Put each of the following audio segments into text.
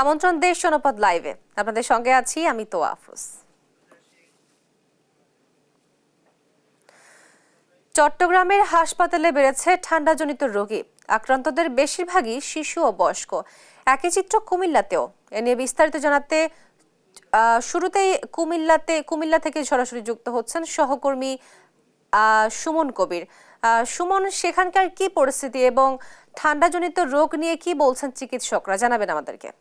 আমন্ত্রণ দেশ জনপদ লাইভে আপনাদের সঙ্গে আছি আমি তোয়াফুস। চট্টগ্রামের হাসপাতালে বেড়েছে ঠান্ডাজনিত রোগী। আক্রান্তদের বেশিরভাগই শিশু ও বয়স্ক। একই চিত্র কুমিল্লাতেও। এ নিয়ে বিস্তারিত জানাতে শুরুতেই কুমিল্লা থেকে সরাসরি যুক্ত হচ্ছেন সহকর্মী সুমন কবির। সুমন, সেখানকার কি পরিস্থিতি এবং ঠান্ডাজনিত রোগ নিয়ে কি বলছেন চিকিৎসকরা, জানাবেন আমাদেরকে।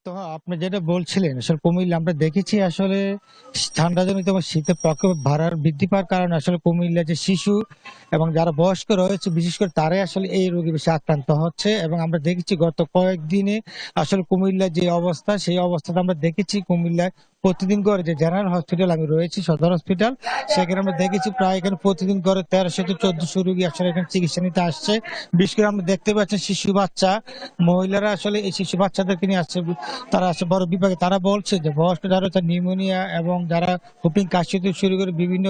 তো আপনি যেটা বলছিলেন আসলে কুমিল্লা আমরা দেখেছি আসলে ঠান্ডাজনিত এবং শীতের প্রকোপ বৃদ্ধি পাওয়ার কারণে আসলে কুমিল্লা যে শিশু এবং যারা বয়স্ক রয়েছে বিশেষ করে তারাই আসলে এই রোগে বেশি আক্রান্ত হচ্ছে। এবং আমরা দেখেছি গত কয়েকদিনে আসলে কুমিল্লার যে অবস্থা সেই অবস্থাটা আমরা দেখেছি। কুমিল্লায় প্রতিদিন করে যে জেনারেল হসপিটাল আমি রয়েছি সদর হসপিটাল, সেখানে আমরা দেখেছি প্রায় এখানে প্রতিদিন করে 1300 থেকে 1400 রোগী আসলে এখানে চিকিৎসা নিতে আসছে। বিশেষ করে আমরা দেখতে পাচ্ছি শিশু বাচ্চা মহিলারা আসলে এই শিশু বাচ্চাদেরকে নিয়ে আসছে, তারা আসে বড় বিভাগে। তারা বলছে যে বয়স্ক যারা হচ্ছে নিউমোনিয়া এবং যারা হুপিং কাশি থেকে শুরু করে বিভিন্ন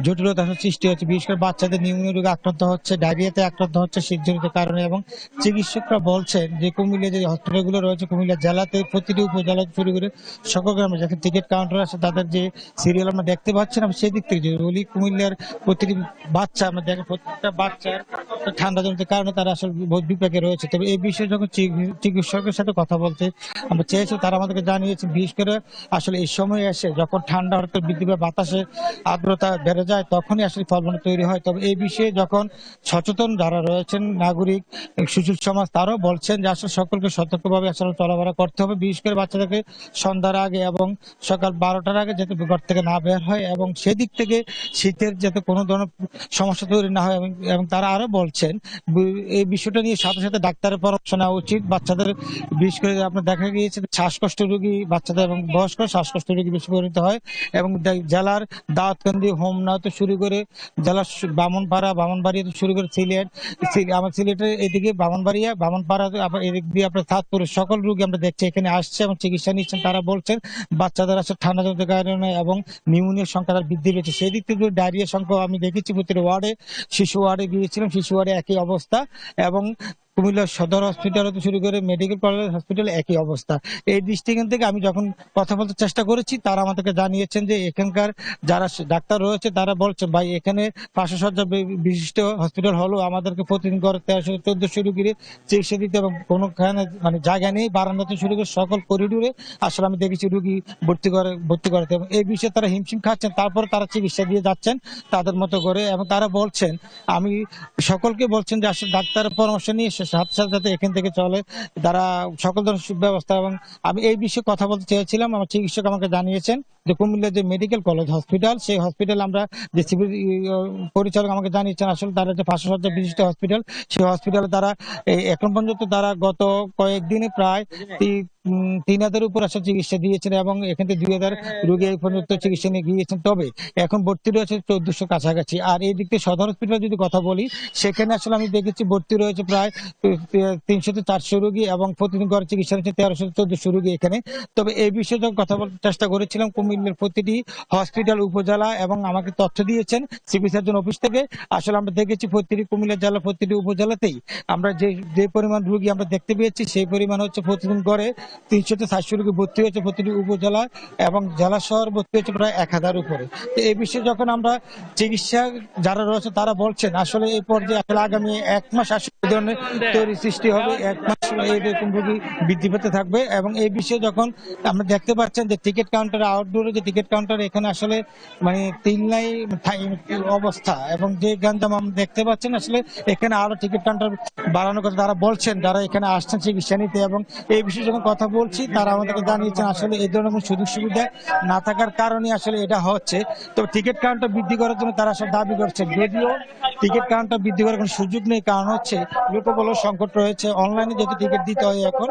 জটিলতা সৃষ্টি হচ্ছে। বিশেষ করে বাচ্চাদের নিউমোনিয়া রোগে আক্রান্ত হচ্ছে, ডায়রিয়াতে আক্রান্ত হচ্ছে শীতজনিত কারণে। এবং চিকিৎসকরা বলছেন যে কুমিল্লা যে হসপিটালগুলো রয়েছে কুমিল্লা জেলাতে প্রতিটি উপজেলা শুরু করে সকল গ্রামে যেখানে টিকিট কাউন্টার আছে তাদের যে সিরিয়াল আমরা দেখতে পাচ্ছি না, সেই দিক থেকে যদি বলি কুমিল্লার প্রতিটি বাচ্চা আমরা দেখি প্রত্যেকটা বাচ্চার ঠান্ডাজনিত কারণে তারা আসলে বহুত বিপাকে রয়েছে। তবে এই বিষয়ে যখন চিকিৎসকের সাথে কথা বলতে আমরা চেয়েছি, তারা আমাদেরকে জানিয়েছে বিশেষ করে আসলে এই সময় এসে যখন ঠান্ডা হঠাৎ বৃদ্ধি পায়, বাতাসে আর্দ্রতা বেড়ে যায়, তখনই আসলে ফলবনে তৈরি হয়। তবে এই বিষয়ে যখন সচেতন যারা রয়েছেন নাগরিক সুশীল সমাজ তারাও বলছেন যে আসলে সকলকে সতর্কভাবে আসলে চলাফেরা করতে হবে। বিশেষ করে বাচ্চাদেরকে সন্ধ্যার আগে এবং সকাল 12টার আগে যাতে ঘর থেকে না বের হয় এবং সেদিক থেকে শীতের যাতে কোনো ধরনের সমস্যা তৈরি না হয়। এবং তারা আরো বলছেন এই বিষয়টা নিয়ে সাথে সাথে ডাক্তারের পরামর্শ নেওয়া উচিত। বাচ্চাদের বিশেষ করে আপনার দেখা গিয়েছে শ্বাসকষ্ট রোগী বাচ্চাদের এবং বয়স্ক শ্বাসকষ্ট রোগী বেশি পরিণত হয়। এবং জেলার দাউদকান্দি হোমনা তো শুরু করে জেলার বামনবাড়িয়া তো শুরু করে সিলেট, আমার সিলেটের এদিকে বামনপাড়া আবার এদিক দিয়ে আপনার চাঁদপুর সকল রোগী আমরা দেখছি এখানে আসছে এবং চিকিৎসা নিচ্ছেন। তারা বলছেন বাচ্চাদের আসলে ঠান্ডা জনিত কারণে এবং নিউমোনিয়ার সংখ্যা বৃদ্ধি পেয়েছে। সেই দিক থেকে ডায়রিয়ার সংখ্যা আমি দেখেছি প্রতিটি ওয়ার্ডে। শিশু ওয়ার্ডে গিয়েছিলাম, শিশু ওয়ার্ডে একই অবস্থা। এবং কুমিল্লা সদর হসপিটাল হতে শুরু করে মেডিকেল কলেজ হসপিটাল একই অবস্থা। এই দৃষ্টিকোণ থেকে আমি যখন কথা বলতে চেষ্টা করেছি তারা আমাদেরকে জানিয়েছেন যে এখানকার যারা ডাক্তার রয়েছে তারা বলছেন ভাই এখানে 500 শয্যা বিশিষ্ট হসপিটাল হলেও আমাদেরকে প্রতিদিন করে 1300-1400 রোগীর চিকিৎসা দিতে এবং কোনোখানে মানে জায়গা নেই। বারান্দাতে শুরু করে সকল করিডোরে আসলে আমি দেখেছি রোগী ভর্তি করতে এবং এই বিষয়ে তারা হিমশিম খাচ্ছেন। তারপরে তারা চিকিৎসা দিয়ে যাচ্ছেন তাদের মতো করে। এবং তারা বলছেন আমি সকলকে বলছেন যে আসলে ডাক্তারের পরামর্শ নিয়ে সাথে সাথে যাতে এখান থেকে চলে তারা সকল ধরনের সুব্যবস্থা। এবং আমি এই বিষয়ে কথা বলতে চেয়েছিলাম, আমার চিকিৎসক আমাকে জানিয়েছেন যে কুমিল্লা যে মেডিকেল কলেজ হসপিটাল সেই হসপিটাল আমরা যে সিভিল পরিচালক আমাকে জানিয়েছেন আসলে তারা যে 500 শয্যা বিশিষ্ট হসপিটাল সেই হসপিটালে তারা এখন পর্যন্ত তারা গত কয়েকদিনে প্রায় 3000 উপর আসলে চিকিৎসা দিয়েছেন এবং এখান থেকে 2000 রোগী এই পর্যন্ত চিকিৎসা নিয়ে গিয়েছেন। তবে এখন ভর্তি রয়েছে 1400 কাছাকাছি। আর এই দিক থেকে সদর হসপিটাল যদি কথা বলি সেখানে আসলে আমি দেখেছি ভর্তি রয়েছে প্রায় 300 থেকে 400 রোগী এবং প্রতিদিন করে চিকিৎসা নিচ্ছে 1300 থেকে 1400 রোগী এখানে। তবে এই বিষয়ে যখন কথা বলতে চেষ্টা করেছিলাম কুমিল্লার প্রতিটি হসপিটাল উপজেলা এবং আমাকে তথ্য দিয়েছেন সিভিল সার্জন অফিস থেকে আসলে আমরা দেখেছি প্রতিটি কুমিল্লা জেলা প্রতিটি উপজেলাতেই আমরা যে পরিমাণ রোগী আমরা দেখতে পেয়েছি সেই পরিমাণ হচ্ছে প্রতিদিন করে 300 থেকে 400 রোগী ভর্তি হয়েছে প্রতিটি উপজেলা এবং জেলা শহর ভর্তি হয়েছে প্রায় 1000 উপরে। তো এই বিষয়ে যখন আমরা চিকিৎসা যারা রয়েছে তারা বলছেন আসলে এই পর্যায়ে আসলে আগামী 1 মাস আসলে ধরনের তৈরি সৃষ্টি হবে, 1 মাস এইরকম রোগী বৃদ্ধি পেতে থাকবে। এবং এই বিষয়ে যখন আমরা দেখতে পাচ্ছেন যে টিকিট কাউন্টার আউটডোরে যে টিকিট কাউন্টার এখানে আসলে মানে 3 লাইন অবস্থা এবং যে গাঞ্জাম আমরা দেখতে পাচ্ছেন আসলে এখানে আরো টিকিট কাউন্টার বাড়ানোর কথা তারা বলছেন যারা এখানে আসছেন চিকিৎসা নিতে। এবং এই বিষয়ে যখন কথা বলছি তারা আমাদেরকে জানিয়েছেন আসলে এই ধরনের কোনো সুযোগ সুবিধা না থাকার কারণে আসলে এটা হচ্ছে। তো টিকিট কাউন্টার বৃদ্ধি করার জন্য তারা আসলে দাবি করছে, যদিও টিকিট কাউন্টার বৃদ্ধি করার কোনো সুযোগ নেই, কারণ হচ্ছে লোকবল সংকট রয়েছে, অনলাইনে যেহেতু টিকিট দিতে হয় এখন।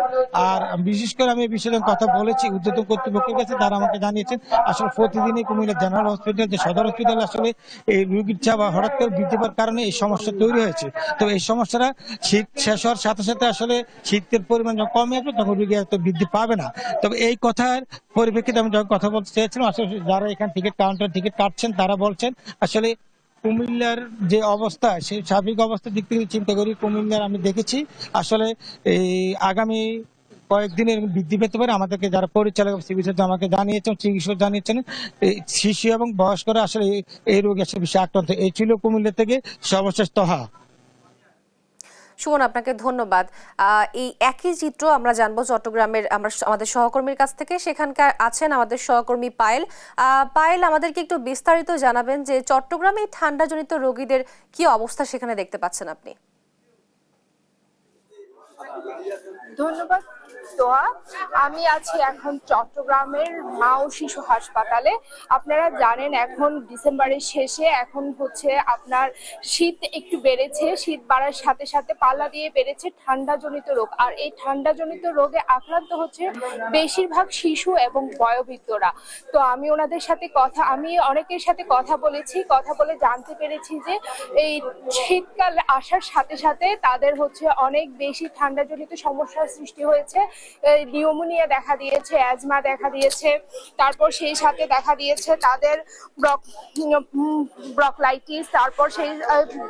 আর বিশেষ করে আমি এই বিষয়ে কথা বলেছি ঊর্ধ্বতন কর্তৃপক্ষের কাছে, তারা আমাকে জানিয়েছেন আসলে প্রতিদিনই কুমিল্লা জেনারেল হসপিটাল যে সদর হসপিটাল আসলে এই রোগীর চাপ হঠাৎ করে বৃদ্ধি পাওয়ার কারণে এই সমস্যা তৈরি হয়েছে। তো এই সমস্যাটা শীত শেষ হওয়ার সাথে সাথে আসলে শীতের পরিমাণ যখন কমে আসবে তখন রোগী এত বৃদ্ধি পাবে না। তবে এই কথার পরিপ্রেক্ষিতে আমি যখন কথা বলতে চেয়েছিলাম আসলে যারা এখানে টিকিট কাউন্টার টিকিট কাটছেন তারা বলছেন আসলে কুমিল্লার যে অবস্থা, সেই সার্বিক অবস্থার দিক থেকে চিন্তা করি কুমিল্লার আমি দেখেছি আসলে এই আগামী কয়েকদিনের বৃদ্ধি পেতে পারে। আমাদেরকে যারা পরিচালক চিকিৎসক আমাকে জানিয়েছেন, চিকিৎসক জানিয়েছেন এই শিশু এবং বয়স্করা আসলে এই রোগে আসলে বেশি আক্রান্ত। এই ছিল কুমিল্লা থেকে সর্বশেষ তহা। সুমন, আপনাকে ধন্যবাদ। এই একই চিত্র আমরা জানবো চট্টগ্রামের আমাদের সহকর্মীর কাছ থেকে। সেখানকার আছেন আমাদের সহকর্মী পায়েল। পায়েল, আমাদেরকে একটু বিস্তারিত জানাবেন যে চট্টগ্রামে ঠান্ডাজনিত রোগীদের কি অবস্থা সেখানে দেখতে পাচ্ছেন আপনি? ধন্যবাদ তোয়া। আমি আছি এখন চট্টগ্রামের মা ও শিশু হাসপাতালে। আপনারা জানেন এখন ডিসেম্বরের শেষে, এখন হচ্ছে আপনার শীত একটু বেড়েছে। শীত বাড়ার সাথে সাথে পাল্লা দিয়ে বেড়েছে ঠান্ডাজনিত রোগ। আর এই ঠান্ডাজনিত রোগে আক্রান্ত হচ্ছে বেশিরভাগ শিশু এবং বয়োবৃদ্ধরা। তো আমি অনেকের সাথে কথা বলেছি, কথা বলে জানতে পেরেছি যে এই শীতকাল আসার সাথে সাথে তাদের হচ্ছে অনেক বেশি ঠান্ডাজনিত সমস্যার সৃষ্টি হয়েছে। নিউমোনিয়া দেখা দিয়েছে, অ্যাজমা দেখা দিয়েছে, তারপর সেই সাথে দেখা দিয়েছে তাদের ব্রঙ্কাইটিস। তারপর সেই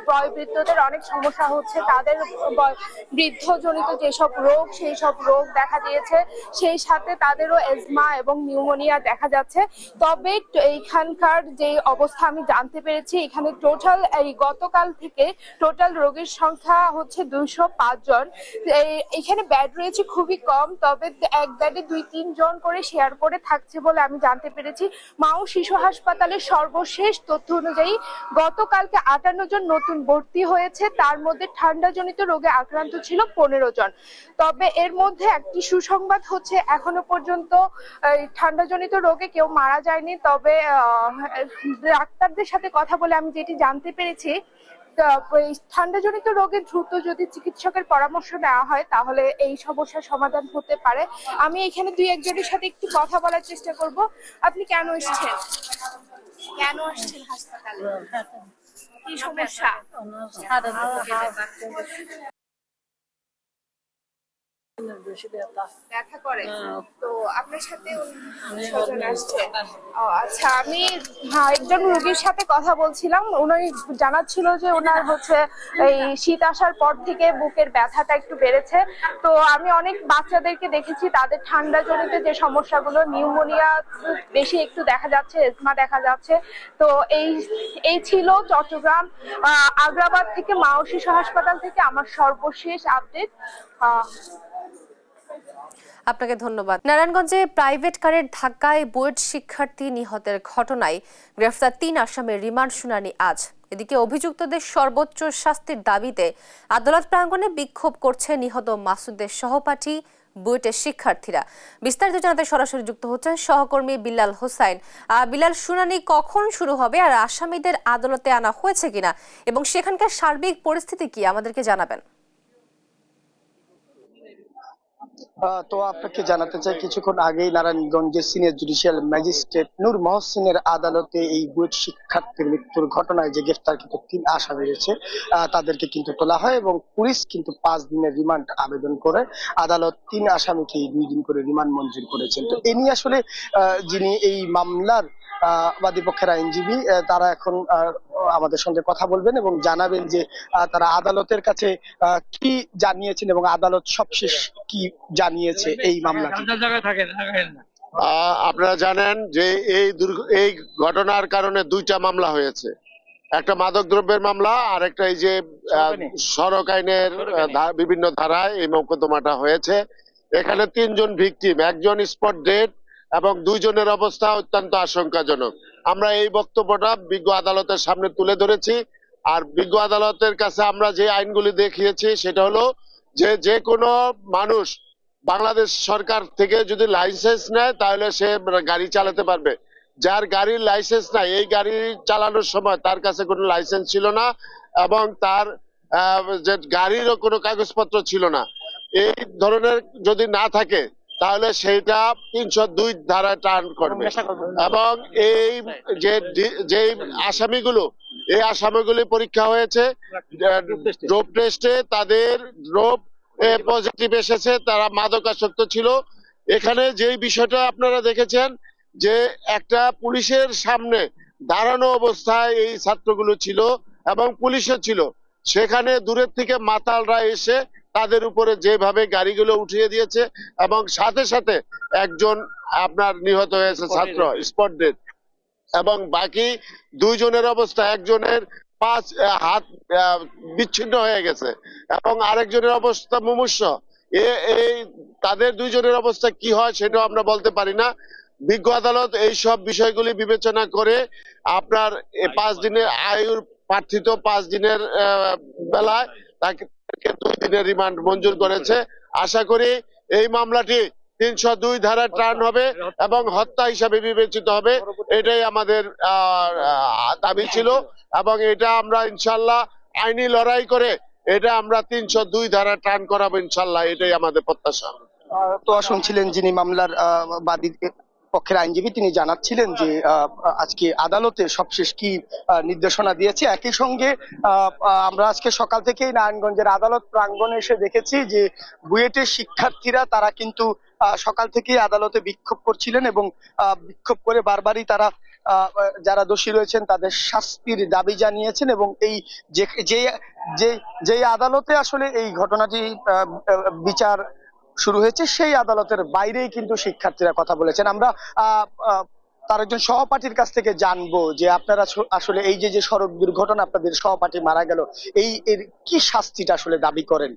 বয়োবৃদ্ধদের অনেক সমস্যা হচ্ছে, তাদের বৃদ্ধজনিত যেসব রোগ সেই সব রোগ দেখা দিয়েছে। সেই সাথে তাদেরও অ্যাজমা এবং নিউমোনিয়া দেখা যাচ্ছে। তবে এইখানকার যে অবস্থা আমি জানতে পেরেছি, এখানে টোটাল এই গতকাল থেকে টোটাল রোগীর সংখ্যা হচ্ছে 205 জন। এখানে বেড রয়েছে খুবই কম, তবে এক বেডে 2-3 জন করে শেয়ার করে থাকছে বলে আমি জানতে পেরেছি। মা ও শিশু হাসপাতালের সর্বশেষ তথ্য অনুযায়ী গতকালকে 58 জন নতুন ভর্তি হয়েছে, তার মধ্যে ঠান্ডাজনিত রোগে আক্রান্ত ছিল 15 জন। তবে এর মধ্যে একটি সুসংবাদ হচ্ছে এখনো পর্যন্ত ঠান্ডাজনিত রোগে কেউ মারা যায়নি। তবে ডাক্তারদের সাথে কথা বলে আমি যেটি জানতে পেরেছি, ঠান্ডাজনিত রোগে দ্রুত যদি চিকিৎসকের পরামর্শ নেওয়া হয় তাহলে এই সমস্যার সমাধান হতে পারে। আমি এখানে 2-1 জনের সাথে একটু কথা বলার চেষ্টা করব। আপনি কেন আসছেন হাসপাতালে? কি সমস্যা? দেখা করে? তো আপনার সাথে স্বজন আসছে? আচ্ছা, আমি একজন রোগীর সাথে কথা বলছিলাম। উনি জানাচ্ছিল যে ওনার হচ্ছে এই শীত আসার পর থেকে বুকের ব্যথাটা একটু বেড়েছে। তো আমি অনেক বাচ্চাদেরকে দেখেছি তাদের ঠান্ডাজনিত যে সমস্যাগুলো, নিউমোনিয়া বেশি একটু দেখা যাচ্ছে, এজমা দেখা যাচ্ছে। তো এই ছিল চট্টগ্রাম আগ্রাবাদ থেকে মা ও শিশু হাসপাতাল থেকে আমার সর্বশেষ আপডেট। আপনাকে ধন্যবাদ। নারায়ণগঞ্জে প্রাইভেট কারের ধাক্কায় বুয়েট শিক্ষার্থী নিহতের ঘটনায় গ্রেফতার 3 আসামির রিমান্ড শুনানি আজ। এদিকে অভিযুক্তদের সর্বোচ্চ শাস্তির দাবিতে আদালত প্রাঙ্গণে বিক্ষোভ করছে নিহত মাসুদের সহপাঠী বুয়েটের শিক্ষার্থীরা। বিস্তারিত জানাতে সরাসরি যুক্ত হচ্ছেন সহকর্মী বিল্লাল হোসাইন। বিল্লাল, শুনানি কখন শুরু হবে আর আসামিদের আদালতে আনা হয়েছে কিনা এবং সেখানকার সার্বিক পরিস্থিতি কি আমাদেরকে জানাবেন? তো আপনাকে জানাতে চাই, কিছুক্ষণ আগেই নারায়ণগঞ্জের সিনিয়র জুডিশিয়াল ম্যাজিস্ট্রেট নূর মহসিনের আদালতে এই বুয়েট শিক্ষার্থীর মৃত্যুর ঘটনায় যে গ্রেফতারকৃত 3 আসামি রয়েছে তাদেরকে কিন্তু তোলা হয় এবং পুলিশ কিন্তু 5 দিনের রিমান্ড আবেদন করে আদালত 3 আসামিকে 2 দিন করে রিমান্ড মঞ্জুর করেছেন। তো এ নিয়ে আসলে যিনি এই মামলার বাদী পক্ষের আইনজীবী তারা এখন আমাদের সঙ্গে কথা বলবেন এবং জানাবেন যে তারা আদালতের কাছে কি জানিয়েছেন এবং আদালত সবশেষ কি জানিয়েছে এই মামলা। আপনারা জানেন যে এই ঘটনার কারণে 2টা মামলা হয়েছে, একটা মাদক দ্রব্যের মামলা আর একটা এই যে সড়ক আইনের বিভিন্ন ধারায় এই মোকদ্দমাটা হয়েছে। এখানে 3 জন ভিকটিম, 1 জন স্পট ডেড এবং 2 জনের অবস্থা অত্যন্ত আশঙ্কাজনক। আমরা এই বক্তব্যটা বিজ্ঞ আদালতের সামনে তুলে ধরেছি। আর বিজ্ঞ আদালতের কাছে আমরা যে আইনগুলি দেখিয়েছি সেটা হলো যে কোনো মানুষ বাংলাদেশ সরকার থেকে যদি লাইসেন্স নেয় তাহলে সে গাড়ি চালাতে পারবে। যার গাড়ির লাইসেন্স নাই, এই গাড়ি চালানোর সময় তার কাছে কোনো লাইসেন্স ছিল না এবং তার যে গাড়িরও কোনো কাগজপত্র ছিল না, এই ধরনের যদি না থাকে তাহলে সেইটা 302 ধারায় টার্ন করবে। এবং এই যে আসামিগুলি পরীক্ষা হয়েছে, ডোপ টেস্টে তাদের ডোপ পজিটিভ এসেছে, তারা মাদকাসক্ত ছিল। এখানে যেই বিষয়টা আপনারা দেখেছেন যে একটা পুলিশের সামনে দাঁড়ানো অবস্থায় এই ছাত্রগুলো ছিল এবং পুলিশও ছিল। সেখানে দূরের থেকে মাতালরা এসে তাদের উপরে যেভাবে গাড়িগুলো উঠিয়ে দিয়েছে এবং সাথে সাথে একজন আপনার নিহত হয়েছে ছাত্র, স্পট ডেড, এবং বাকি দুইজনের অবস্থা, একজনের হাত বিচ্ছিন্ন হয়ে গেছে এবং আরেকজনের অবস্থা মুমূর্ষু। এই তাদের দুইজনের অবস্থা কি হয় সেটাও আমরা বলতে পারি না। বিজ্ঞ আদালত এই সব বিষয়গুলি বিবেচনা করে আপনার 5 দিনের আয়ুর প্রার্থিত 5 দিনের বেলায় তাকে 2 দিনের রিমান্ড মঞ্জুর করেছে। আশা করি এই মামলাটি 302 ধারায় টার্ন হবে এবং হত্যা হিসাবে বিবেচিত হবে। এটাই আমাদের দাবি ছিল এবং এটা আমরা ইনশাল্লাহ আইনি লড়াই করে এটা আমরা 302 ধারা টার্ন করাবো ইনশাল্লাহ, এটাই আমাদের প্রত্যাশা। তো শুনছিলেন যিনি মামলার বাদী পক্ষের আইনজীবী, তিনি জানাচ্ছিলেন যে আজকে আদালতে সবশেষ কি নির্দেশনা দিয়েছে। একই সঙ্গে আমরা আজকে সকাল থেকেই নারায়ণগঞ্জের আদালত প্রাঙ্গণে এসে দেখেছি যে বুয়েটের শিক্ষার্থীরা তারা কিন্তু সকাল থেকেই আদালতে বিক্ষোভ করছিলেন এবং বিক্ষোভ করে বারবারই তারা যারা দোষী রয়েছেন তাদের শাস্তির দাবি জানিয়েছেন এবং এই যে আদালতে আসলে এই ঘটনাটি বিচার শুরু হয়েছে সেই আদালতের বাইরেই কিন্তু শিক্ষার্থীরা কথা বলেছেন। আমরা তার একজন সহপাঠীর কাছ থেকে জানবো যে আপনারা আসলে এই যে সড়ক দুর্ঘটনা আপনাদের সহপাঠী মারা গেল, এর কি শাস্তিটা আসলে দাবি করেন?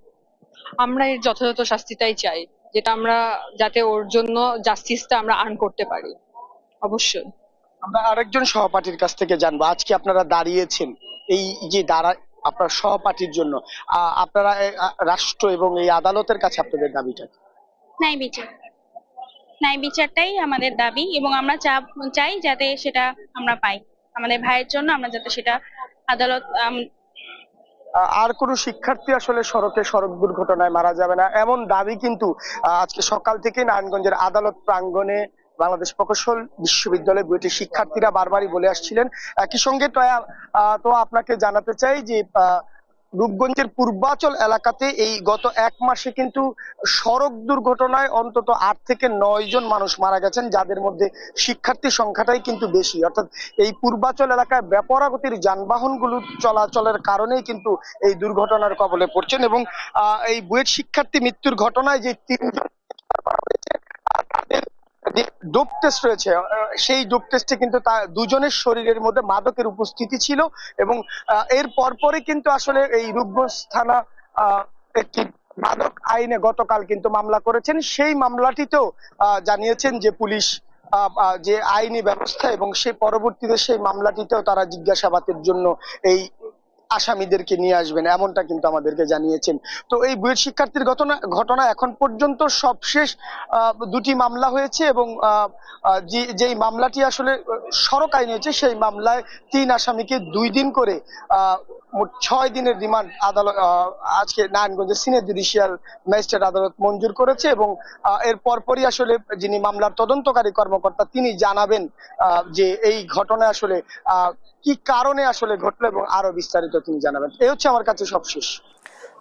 আমরা এর যথাযথ শাস্তিটাই চাই, যেটা আমরা যাতে ওর জন্য জাস্টিসটা আমরা আর্ন করতে পারি। অবশ্যই আমরা আরেকজন সহপাঠীর কাছ থেকে জানবো, আজকে আপনারা দাঁড়িয়েছেন এই যে আপনার সহপাঠীর জন্য, আপনারা রাষ্ট্র এবং এই আদালতের কাছে আপনাদের দাবিটা? ন্যায় বিচারটাই আমাদের দাবি এবং আমরা চাই যাতে সেটা আমরা পাই আমাদের ভাইয়ের জন্য, আমরা যাতে সেটা আদালত। আর কোন শিক্ষার্থী আসলে সড়ক দুর্ঘটনায় মারা যাবে না, এমন দাবি কিন্তু আজকে সকাল থেকে নারায়ণগঞ্জের আদালত প্রাঙ্গণে বাংলাদেশ প্রকৌশল বিশ্ববিদ্যালয় বুয়েটের শিক্ষার্থীরা বারবারই বলে আসছিলেন। একই সঙ্গে তো আপনাকে জানাতে চাই যে রূপগঞ্জের পূর্বাচল এলাকাতে এই গত 1 মাসে কিন্তু সড়ক দুর্ঘটনায় অন্তত 8 থেকে 9 জন মানুষ মারা গেছেন, যাদের মধ্যে শিক্ষার্থীর সংখ্যাটাই কিন্তু বেশি। অর্থাৎ এই পূর্বাচল এলাকায় বেপরোয়া যানবাহনগুলো চলাচলের কারণেই কিন্তু এই দুর্ঘটনার কবলে পড়ছেন এবং এই বুয়েট শিক্ষার্থী মৃত্যুর ঘটনায় যে 3 জন ডোপ টেস্ট রয়েছে, সেই ডোপ টেস্টে কিন্তু দুজনের শরীরের মধ্যে মাদকের উপস্থিতি ছিল এবং এর পরপরই কিন্তু আসলে এই রূপগঞ্জ থানা একটি মাদক আইনে গতকাল কিন্তু মামলা করেছেন। সেই মামলাটিতেও জানিয়েছেন যে পুলিশ যে আইনি ব্যবস্থা এবং সেই পরবর্তীতে সেই মামলাটিতেও তারা জিজ্ঞাসাবাদের জন্য এই আসামিদেরকে নিয়ে আসবেন, এমনটা কিন্তু আমাদেরকে জানিয়েছেন। তো এই বুয়েট শিক্ষার্থীর ঘটনা এখন পর্যন্ত সবশেষ 2টি মামলা হয়েছে এবং যেই মামলাটি আসলে সড়ক আইন হয়েছে সেই মামলায় 3 আসামিকে 2 দিন করে মোট 6 দিনের রিমান্ড আদালত আজকে নারায়ণগঞ্জের সিনিয়র জুডিশিয়াল ম্যাজিস্ট্রেট আদালত মঞ্জুর করেছে এবং এর পরপরই আসলে যিনি মামলার তদন্তকারী কর্মকর্তা তিনি জানাবেন যে এই ঘটনায় আসলে কি কারণে আসলে ঘটলো এবং আরো বিস্তারিত তিনি জানাবেন। এই হচ্ছে আমার কাছে সবশেষ।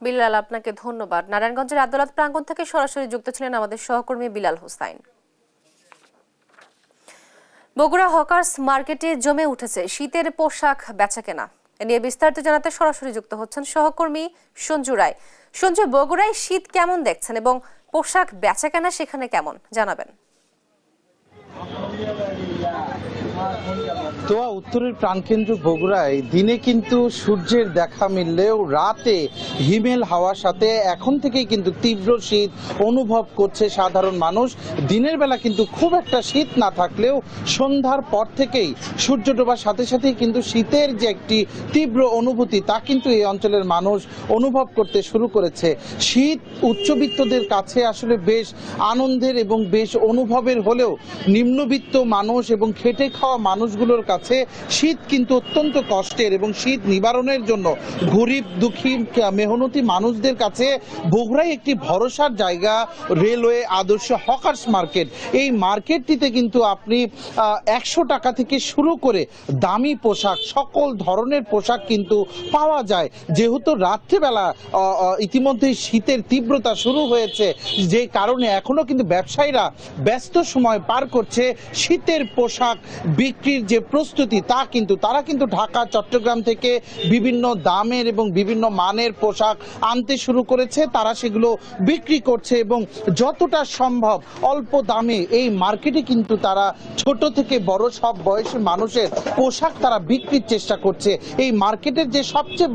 বিলাল, আপনাকে ধন্যবাদ। নারায়ণগঞ্জের আদালত প্রাঙ্গণ থেকে সরাসরি যুক্ত ছিলেন আমাদের সহকর্মী বিলাল হোসাইন। বগুড়া হকার্স মার্কেটে জমে উঠেছে শীতের পোশাক বেচাকেনা। এ নিয়ে বিস্তারিত জানাতে সরাসরি যুক্ত হচ্ছেন সহকর্মী সঞ্জু রায়। সঞ্জু, বগুড়ায় শীত কেমন দেখছেন এবং পোশাক বেচাকেনা সেখানে কেমন জানাবেন? তোয়া উত্তরের প্রাণকেন্দ্র বগুড়ায় দিনে কিন্তু সূর্যের দেখা মিললেও রাতে হিমেল হাওয়ার সাথে এখন থেকেই কিন্তু তীব্র শীত অনুভব করছে সাধারণ মানুষ। দিনের বেলা কিন্তু খুব একটা শীত না থাকলেও সন্ধ্যার পর থেকেই সূর্য ডোবার সাথে সাথেই কিন্তু শীতের যে একটি তীব্র অনুভূতি তা কিন্তু এই অঞ্চলের মানুষ অনুভব করতে শুরু করেছে। শীত উচ্চবিত্তদের কাছে আসলে বেশ আনন্দের এবং বেশ অনুভবের হলেও নিম্নবিত্ত মানুষ এবং খেটে খাওয়া মানুষগুলোর কাছে শীত কিন্তু অত্যন্ত কষ্টের এবং শীত নিবারণের জন্য গরিব দুঃখী মেহনতি মানুষদের কাছে বগুড়ায় একটি ভরসার জায়গা রেলওয়ে আদর্শ হকার্স মার্কেট। এই মার্কেটটিতে কিন্তু আপনি 100 টাকা থেকে শুরু করে দামি পোশাক, সকল ধরনের পোশাক কিন্তু পাওয়া যায়। যেহেতু রাত্রিবেলা ইতিমধ্যেই শীতের তীব্রতা শুরু হয়েছে, যে কারণে এখনো কিন্তু ব্যবসায়ীরা ব্যস্ত সময় পার করছে শীতের পোশাক বিক্রির যে প্রস্তুতি তা কিন্তু তারা কিন্তু ঢাকা চট্টগ্রাম থেকে বিভিন্ন দামের এবং বিভিন্ন মানের পোশাক আনতে শুরু করেছে, তারা সেগুলো বিক্রি করছে এবং যতটা সম্ভব অল্প দামে এই মার্কেটে কিন্তু তারা ছোট থেকে বড় সব বয়সী মানুষের পোশাক তারা বিক্রির চেষ্টা করছে। এই মার্কেটের যে সবচেয়ে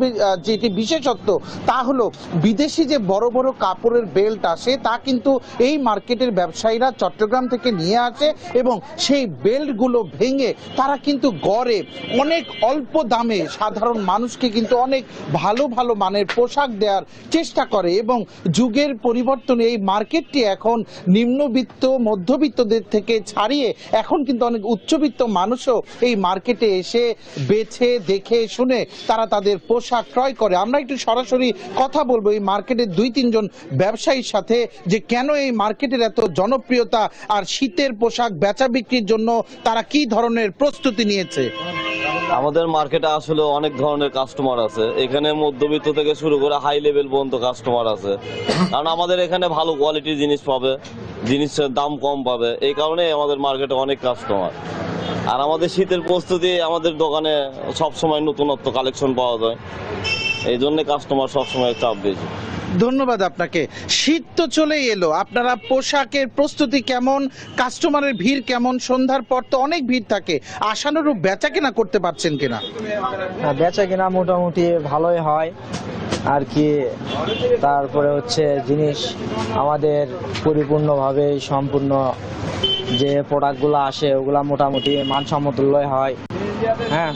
যেটি বিশেষত্ব তা হলো বিদেশি যে বড় বড় কাপড়ের বেল্ট আসে তা কিন্তু এই মার্কেটের ব্যবসায়ীরা চট্টগ্রাম থেকে নিয়ে আসে এবং সেই বেল্টগুলো ভেঙে তারা কিন্তু গড়ে অনেক অল্প দামে সাধারণ মানুষকে কিন্তু অনেক ভালো ভালো মানের পোশাক দেওয়ার চেষ্টা করে এবং যুগের পরিবর্তনে এই মার্কেটটি এখন নিম্নবিত্ত মধ্যবিত্তদের থেকে ছাড়িয়ে এখন কিন্তু অনেক উচ্চবিত্ত মানুষও এই মার্কেটে এসে বেছে দেখে শুনে তারা তাদের পোশাক ক্রয় করে। আমরা একটু সরাসরি কথা বলবো এই মার্কেটের 2-3 জন ব্যবসায়ীর সাথে যে কেন এই মার্কেটের এত জনপ্রিয়তা আর শীতের পোশাক বেচা বিক্রির জন্য তারা কি ধরনের প্রস্তুতি নিয়েছে। আমাদের মার্কেটে আসলে অনেক ধরনের কাস্টমার আছে, এখানে মধ্যবিত্ত থেকে শুরু করে হাই লেভেল পর্যন্ত কাস্টমার আছে, কারণ আমাদের এখানে ভালো কোয়ালিটির জিনিস পাবে, জিনিসের দাম কম পাবে, এই কারণে আমাদের মার্কেটে অনেক কাস্টমার। আর আমাদের শীতের প্রস্তুতি আমাদের দোকানে সবসময় নতুনত্ব কালেকশন পাওয়া যায়, এই জন্য কাস্টমার সবসময় চাপ বেশি। ধন্যবাদ আপনাকে। শীত তো চলেই এলো, আপনারা পোশাকের প্রস্তুতি কেমন, কাস্টমারের ভিড় কেমন? সন্ধ্যার পর তো অনেক ভিড় থাকে, আশানুরূপ বেচা কেনা করতে পারছেন কিনা? বেচা কেনা মোটামুটি ভালোই হয় আর কি। তারপরে হচ্ছে জিনিস আমাদের পরিপূর্ণভাবে সম্পূর্ণ যে প্রোডাক্টগুলো আসে ওগুলা মোটামুটি মানসম্মতই হয়। হ্যাঁ,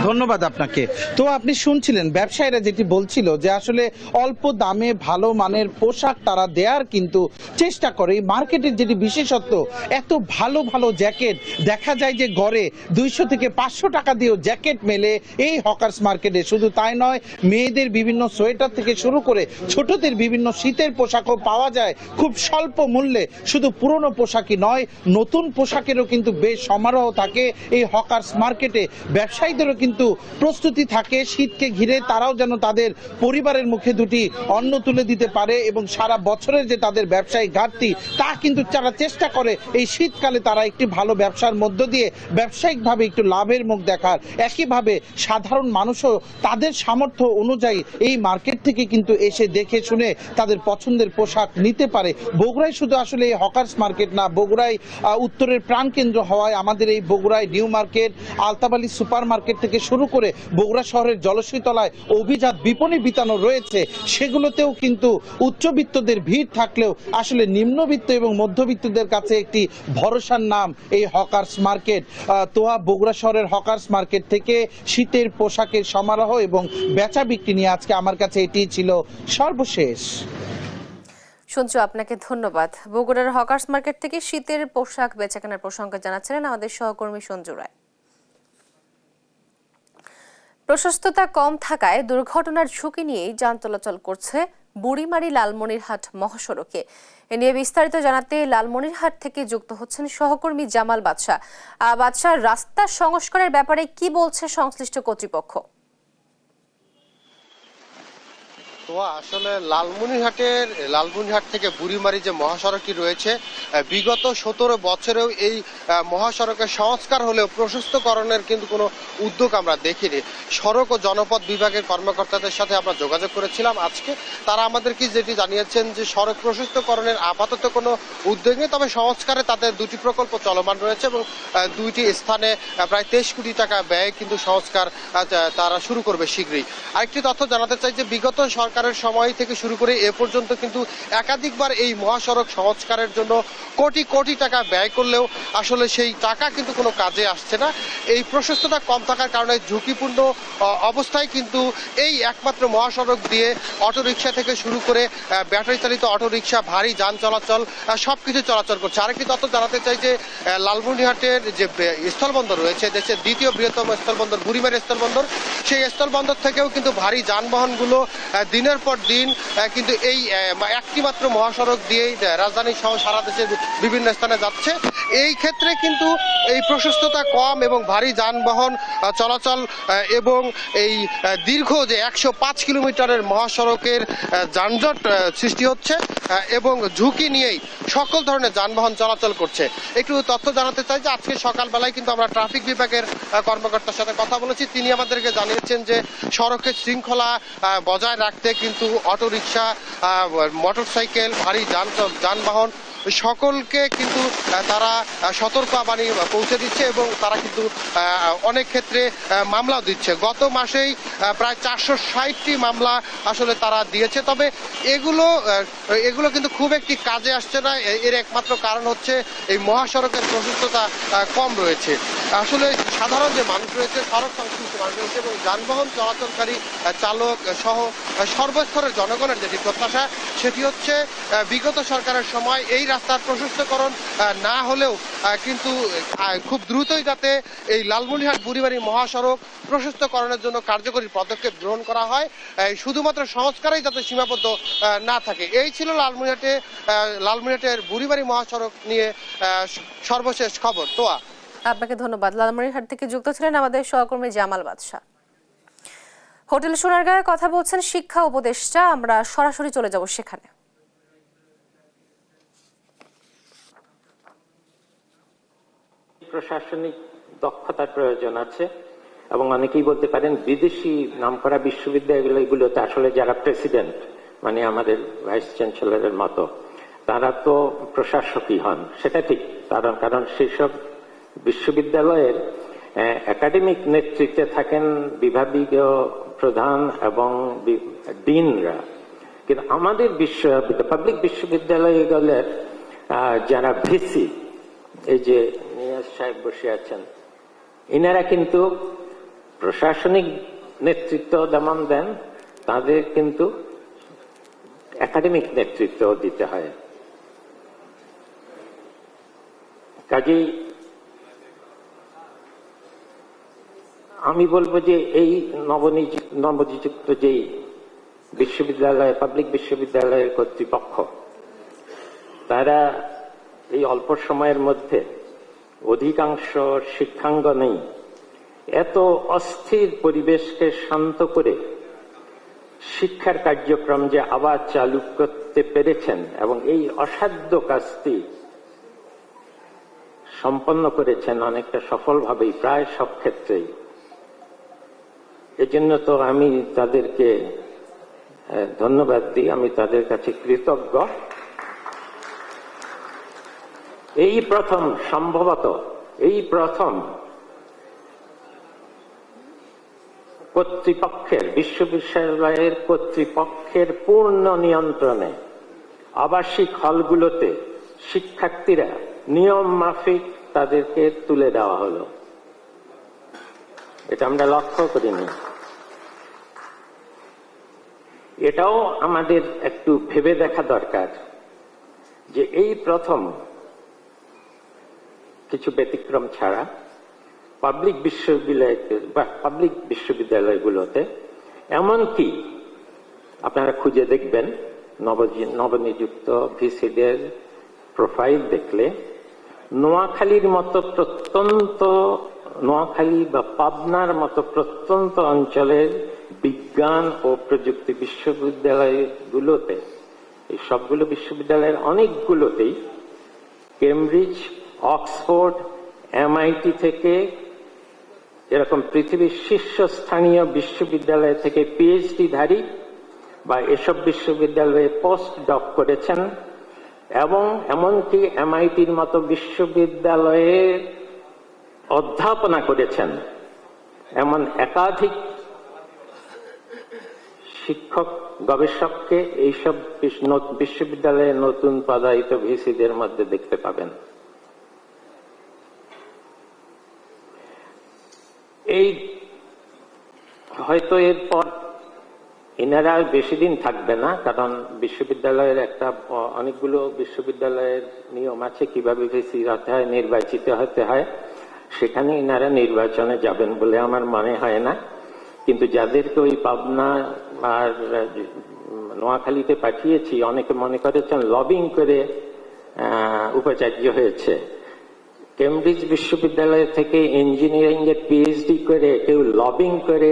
ধন্যবাদ আপনাকে। তো আপনি শুনছিলেন ব্যবসায়ীরা যেটি বলছিল যে আসলে অল্প দামে ভালো মানের পোশাক তারা দেওয়ার কিন্তু চেষ্টা করে। এই মার্কেটের যেটি বিশেষত্ব, এত ভালো ভালো জ্যাকেট দেখা যায় যে গড়ে 200 থেকে 500 টাকা দিয়েও জ্যাকেট মেলে এই হকার্স মার্কেটে। শুধু তাই নয়, মেয়েদের বিভিন্ন সোয়েটার থেকে শুরু করে ছোটদের বিভিন্ন শীতের পোশাকও পাওয়া যায় খুব স্বল্প মূল্যে। শুধু পুরনো পোশাকই নয়, নতুন পোশাকেরও কিন্তু বেশ সমারোহ থাকে এই হকার্স মার্কেটে। ব্যবসায়ীদেরও কিন্তু প্রস্তুতি থাকে শীতকে ঘিরে, তারাও যেন তাদের পরিবারের মুখে দুটি অন্ন তুলে দিতে পারে এবং সারা বছরের যে তাদের ব্যবসায়িক ঘাটতি তা কিন্তু তারা চেষ্টা করে এই শীতকালে তারা একটি ভালো ব্যবসার মধ্য দিয়ে ব্যবসায়িকভাবে একটু লাভের মুখ দেখার। একইভাবে সাধারণ মানুষও তাদের সামর্থ্য অনুযায়ী এই মার্কেট থেকে কিন্তু এসে দেখে শুনে তাদের পছন্দের পোশাক নিতে পারে। বগুড়ায় শুধু আসলে এই হকার্স মার্কেট না, বগুড়ায় উত্তরের প্রাণকেন্দ্র হওয়ায় আমাদের এই বগুড়ায় নিউ মার্কেট, আলতাবালি সুপার মার্কেট থেকে শুরু করে বগুড়া শহরের জলসীতলায় অভিজাত বিপণী বিতানো রয়েছে, সেগুলোতেও কিন্তু উচ্চবিত্তদের ভিড় থাকলেও আসলে নিম্নবিত্ত এবং মধ্যবিত্তদের কাছে একটি ভরসার নাম এই হকার্স মার্কেট। তোয়া বগুড়া শহরের হকার্স মার্কেট থেকে শীতের পোশাকের সমারোহ এবং বেচা বিক্রি নিয়ে আজকে আমার কাছে এটি ছিল সর্বশেষ। শুনছো, আপনাকে ধন্যবাদ। বগুড়ার হকার্স মার্কেট থেকে শীতের পোশাক বেচাকেনার প্রসঙ্গে জানাচ্ছিলেন আমাদের সহকর্মী সঞ্জু রায়। প্রশস্ততা কম থাকায় দুর্ঘটনার ঝুঁকি নিয়েই যান চলাচল করছে বুড়িমারি লালমনিরহাট মহাসড়কে। এ নিয়ে বিস্তারিত জানাতে লালমনিরহাট থেকে যুক্ত হচ্ছেন সহকর্মী জামাল বাদশা। বাদশা, রাস্তা সংস্কারের ব্যাপারে কি বলছে সংশ্লিষ্ট কর্তৃপক্ষ? তো আসলে লালমনিরহাট থেকে বুড়িমারি যে মহাসড়কটি রয়েছে, বিগত 17 বছরেও এই মহাসড়কের সংস্কার হলেও প্রশস্তকরণের কিন্তু কোনো উদ্যোগ আমরা দেখিনি। সড়ক ও জনপথ বিভাগের কর্মকর্তাদের সাথে আমরা যোগাযোগ করেছিলাম আজকে, তারা আমাদেরকে যেটি জানিয়েছেন যে সড়ক প্রশস্তকরণের আপাতত কোনো উদ্যোগ নেই, তবে সংস্কারে তাদের 2টি প্রকল্প চলমান রয়েছে এবং 2টি স্থানে প্রায় 23 কোটি টাকা ব্যয় কিন্তু সংস্কার তারা শুরু করবে শীঘ্রই। আরেকটি তথ্য জানাতে চাই যে বিগত সরকারের সময় থেকে শুরু করে এ পর্যন্ত কিন্তু একাধিকবার এই মহাসড়ক সংস্কারের জন্য কোটি কোটি টাকা ব্যয় করলেও আসলে সেই টাকা কিন্তু কোনো কাজে আসছে না। এই প্রশস্ততা কম থাকার কারণে ঝুঁকিপূর্ণ অবস্থায় কিন্তু এই একমাত্র মহাসড়ক দিয়ে অটোরিকশা থেকে শুরু করে ব্যাটারি চালিত অটোরিকশা, ভারী যান চলাচল সবকিছু চলাচল করছে। আরেকটি তথ্য জানাতে চাই যে লালমনিরহাটের যে স্থলবন্দর রয়েছে, দেশের দ্বিতীয় বৃহত্তম স্থলবন্দর বুড়িমারি স্থলবন্দর, সেই স্থলবন্দর থেকেও কিন্তু ভারী যানবাহনগুলো দিনের পর দিন কিন্তু এই একটি মাত্র মহাসড়ক দিয়েই রাজধানী সহ সারা দেশের বিভিন্ন স্থানে যাচ্ছে। এই ক্ষেত্রে কিন্তু এই প্রশস্ততা কম এবং ভারী যানবাহন চলাচল এবং এই দীর্ঘ যে 105 কিলোমিটারের মহাসড়কের যানজট সৃষ্টি হচ্ছে, এবং ঝুঁকি নিয়েই সকল ধরনের যানবাহন চলাচল করছে। একটু তথ্য জানাতে চাই যে আজকে সকালবেলায় কিন্তু আমরা ট্রাফিক বিভাগের কর্মকর্তার সাথে কথা বলেছি। তিনি আমাদেরকে জানিয়েছেন যে সড়কের শৃঙ্খলা বজায় রাখতে কিন্তু অটোরিকশা, মোটরসাইকেল, ভারী যানবাহন সকলকে কিন্তু তারা সতর্কবাণী পৌঁছে দিচ্ছে এবং তারা কিন্তু অনেক ক্ষেত্রে মামলাও দিচ্ছে। গত মাসেই প্রায় 460টি মামলা আসলে তারা দিয়েছে। তবে এগুলো কিন্তু খুব একটি কাজে আসছে না। এর একমাত্র কারণ হচ্ছে এই মহাসড়কের প্রশস্ততা কম রয়েছে। আসলে সাধারণ যে মানুষ রয়েছে, সড়ক সংশ্লিষ্ট মানুষ রয়েছে এবং যানবাহন চলাচলকারী চালক সহ সর্বস্তরের জনগণের যেটি প্রত্যাশা, সেটি হচ্ছে বিগত সরকারের সময় এই রাস্তার প্রশস্তকরণ না হলেও কিন্তু খুব দ্রুতই যাতে এই লালমনিরহাট বুড়িমারি মহাসড়ক প্রশস্তকরণের জন্য কার্যকরী পদক্ষেপ গ্রহণ করা হয়, শুধুমাত্র সংস্কারেই যাতে সীমাবদ্ধ না থাকে। এই ছিল লালমনিরহাটের বুড়িমারি মহাসড়ক নিয়ে সর্বশেষ খবর। তোয়া, আপনাকে ধন্যবাদ। লালমনিরহাট থেকে যুক্ত ছিলেন আমাদের সহকর্মী জামাল বাদশা। হোটেল সোনারগাঁয়ে কথা বলছেন শিক্ষা উপদেষ্টা, আমরা সরাসরি চলে যাব সেখানে। প্রশাসনিক দক্ষতার প্রয়োজন আছে এবং অনেকেই বলতে পারেন বিদেশি নামকরা বিশ্ববিদ্যালয়গুলোতে আসলে যারা প্রেসিডেন্ট, মানে আমাদের ভাইস চ্যান্সেলরের মতো, তারা তো প্রশাসকই হন, সেটা ঠিক। কারণ সেসব বিশ্ববিদ্যালয়ের একাডেমিক নেতৃত্বে থাকেন বিভাগীয় প্রধান এবং ডিনরা। কিন্তু আমাদের পাবলিক বিশ্ববিদ্যালয়গুলোর যারা ভিসি, এই যে নিয়াজ সাহেব বসে আছেন, ইনারা কিন্তু প্রশাসনিক নেতৃত্ব যেমন দেন, তাদের কিন্তু একাডেমিক নেতৃত্ব দিতে হয়। কাজেই আমি বলবো যে এই নবনিযুক্ত যেই বিশ্ববিদ্যালয়, পাবলিক বিশ্ববিদ্যালয়ের কর্তৃপক্ষ, তারা এই অল্প সময়ের মধ্যে অধিকাংশ শিক্ষাঙ্গনেই এত অস্থির পরিবেশকে শান্ত করে শিক্ষার কার্যক্রম যে আবার চালু করতে পেরেছেন এবং এই অসাধ্য কাজটি সম্পন্ন করেছেন অনেকটা সফলভাবেই, প্রায় সব ক্ষেত্রেই। এজন্য তো আমি তাদেরকে ধন্যবাদ দিই, আমি তাদের কাছে কৃতজ্ঞ। এই প্রথম, সম্ভবত এই প্রথম বিশ্ববিদ্যালয়ের কর্তৃপক্ষের পূর্ণ নিয়ন্ত্রণে আবাসিক হলগুলোতে শিক্ষার্থীরা নিয়ম মাফিক তাদেরকে তুলে দেওয়া হলো। এটা আমরা লক্ষ্য করিনি। এটাও আমাদের একটু ভেবে দেখা দরকার যে এই প্রথম কিছু ব্যতিক্রম ছাড়া পাবলিক বিশ্ববিদ্যালয়গুলোতে, এমনকি আপনারা খুঁজে দেখবেন নবনিযুক্ত ভিসিদের প্রোফাইল দেখলে, নোয়াখালীর মতো নোয়াখালী বা পাবনার মতো প্রত্যন্ত অঞ্চলের বিজ্ঞান ও প্রযুক্তি বিশ্ববিদ্যালয়গুলোতে, এই সবগুলো বিশ্ববিদ্যালয়ের অনেকগুলোতেই কেমব্রিজ, অক্সফোর্ড, MIT থেকে এরকম পৃথিবীর শীর্ষস্থানীয় বিশ্ববিদ্যালয় থেকে PhD ধারী বা এসব বিশ্ববিদ্যালয়ে পোস্ট ডক করেছেন এবং এমনকি MITর মতো বিশ্ববিদ্যালয়ে অধ্যাপনা করেছেন এমন একাধিক শিক্ষক গবেষককে এইসব বিশ্ববিদ্যালয়ে নতুন পদায়িত ভিসিদের মধ্যে দেখতে পাবেন। এই হয়তো এরপর এনারা বেশি দিন থাকবে না, কারণ বিশ্ববিদ্যালয়ের অনেকগুলো বিশ্ববিদ্যালয়ের নিয়ম আছে কিভাবে ভিসি হতে হয়, নির্বাচিত হতে হয়। সেখানে এনারা নির্বাচনে যাবেন বলে আমার মনে হয় না। কিন্তু যাদেরকে ওই পাবনা আর নোয়াখালীতে পাঠিয়েছি, অনেকে মনে করেছেন লবিং করে উপাচার্য হয়েছে। কেমব্রিজ বিশ্ববিদ্যালয় থেকে ইঞ্জিনিয়ারিং এর PhD করে কেউ লবিং করে